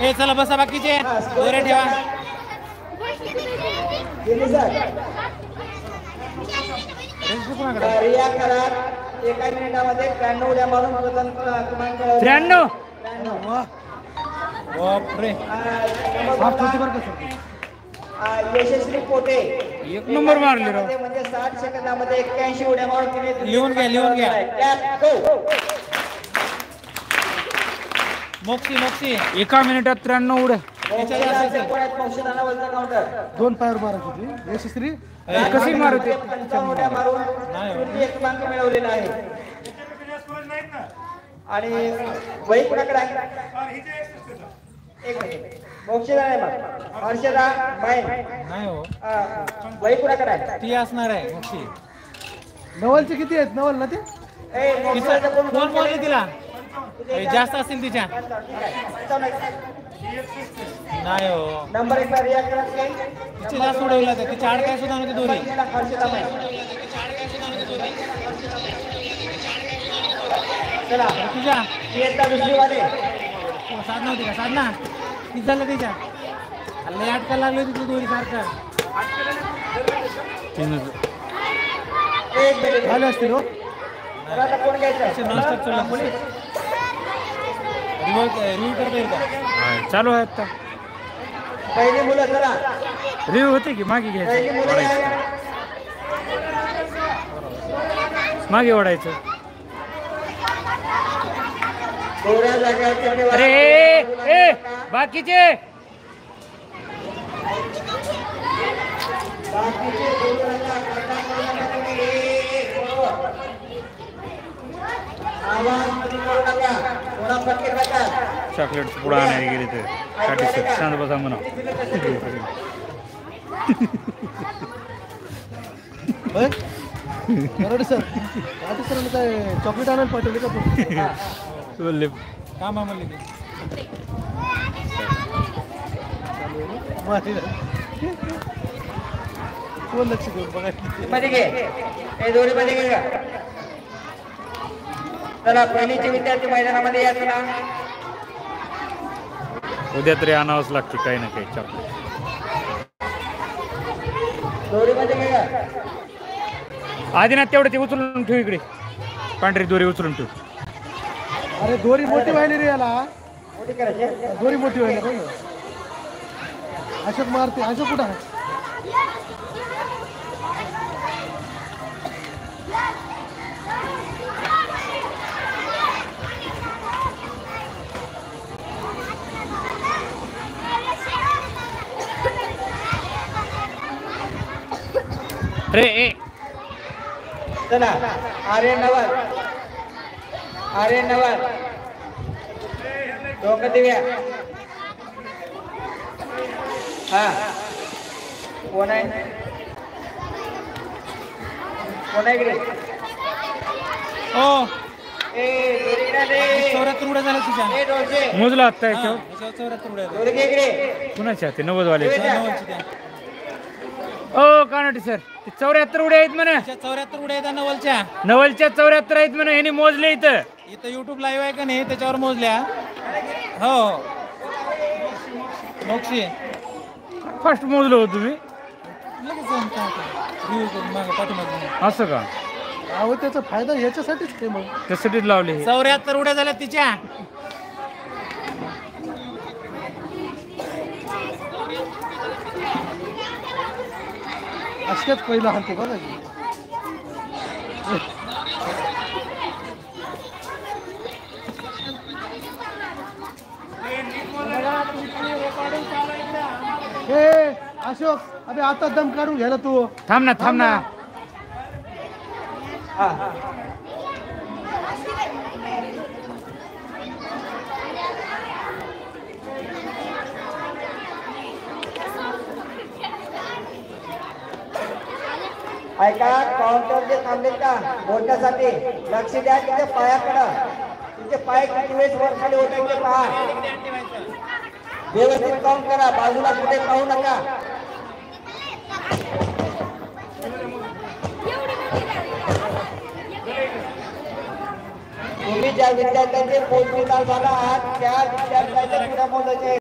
ए चला बसा बाकीचे दोरे ठेवा. रिया करार एका मिनिटामध्ये 93 उड्या मारून क्रमांक 93. 93. बापरे यशस्वी पोटे एक नंबर मारले राव. म्हणजे 60 सेकंदामध्ये 81 उड्या मारून तिने लिहून घ्या. कॅप गो. मोक्षी एका मिनिटात 93 उड्या. दोन पायावर मारायची होती यशस्वी. कशी मारते उड्या मारून एक क्रमांक मिळवलेला आहे. आणि वही कुणाकडे आहे? एक मिनिट. मोक्षदा नाही मग हर्षदा बाय नाही हो. वही कुणाकडे आहे? ती असणार आहे मोक्षी. नवलचे किती आहेत नवल ना ते? कोण बोलले तिला? जास्त असतील तिच्या. नाही हो. नंबर 1 रिया करार तिचे जास्त उडवला तिच्या आड काय सुद्धा नव्हती दोरी. चला तुझ्या दुसरी वाले साधना होती का? साधना किती झालं तिच्या? हल्ले अटकायला लागली होती दोरी सारखं. झाले असतील हो. कोण घ्यायचं? नॉनस्टॉप चालला. रिव्ह्यू करता येईल का? चालू आहे आता. पहिली मुलं चला. रिव्ह्यू होते की मागे पहिली मुलं घ्यायचं. मागे ओढायचं. थोड्या जागेवर अरे ए बाकीचे चॉकलेट पुढे आणायला गेले तर साठी सर शांत बसा म्हणा. बरोबर सर. आता सर काय चॉकलेट आणायला पाठवले का? बोलले काम म्हणले ते कोण लक्ष देऊन बघा. मध्ये घे हे दोन्ही मध्ये घे का? चला पहिलीचे विद्यार्थी मैदानामध्ये या. चला उद्या तरी आणावंच लागते काही ना काही चॉकलेट. दोरी मध्ये घे का? आधी ना तेवढं ते उचलून ठेव इकडे. पांढरी दोरी उचलून ठेव. अरे दोरी मोठी व्हायली रे याला. मोठी करायची. दोरी मोठी व्हायला बघ. अशोक मारते. अशोक कुठं आहे? अरे ए चला आर्यन नवाल डोकं देऊया. हा कोण आहे इकडे? ओ ए दोरी ना दे. 74 उड्या झाल्या तुझ्या. ए डोरचे मोजला आता याच्यावर. 74 उड्या दोरी घे इकडे. कुणाच्या ते 90 वाले. दोरी ओ कानाटी सर 74 उड्या आहेत म्हणा. 74 उड्या आहेत नवलच्या. नवलच्या 74 आहेत म्हणा. ह्याने मोजले इथं. इथं युट्यूब लाईव्ह आहे का नाही त्याच्यावर मोजल्या. हो मोक्षी फर्स्ट मोजलं हो तुम्ही. असं का? अहो त्याचा फायदा याच्यासाठीच ते मग त्यासाठीच लावले. 74 उड्या झाल्या तिच्या. अशाच पहिला हाणते बघा की. हे अशोक अबे आता दम काढून घ्यायला तू. थांब ना. ऐका काउंटर जे थांबले का बोलण्यासाठी लक्ष द्या. तिथे पायाकडं तिथे पाय किती वेळेस वर खाली होते ते पहा. व्यवस्थित काउंट करा. बाजूला कुठे पाहू नका. तुम्ही ज्या विद्यार्थ्यांचे पोस्ट झाला आहात त्या विद्यार्थ्यांच्या पुढे मोजायचे.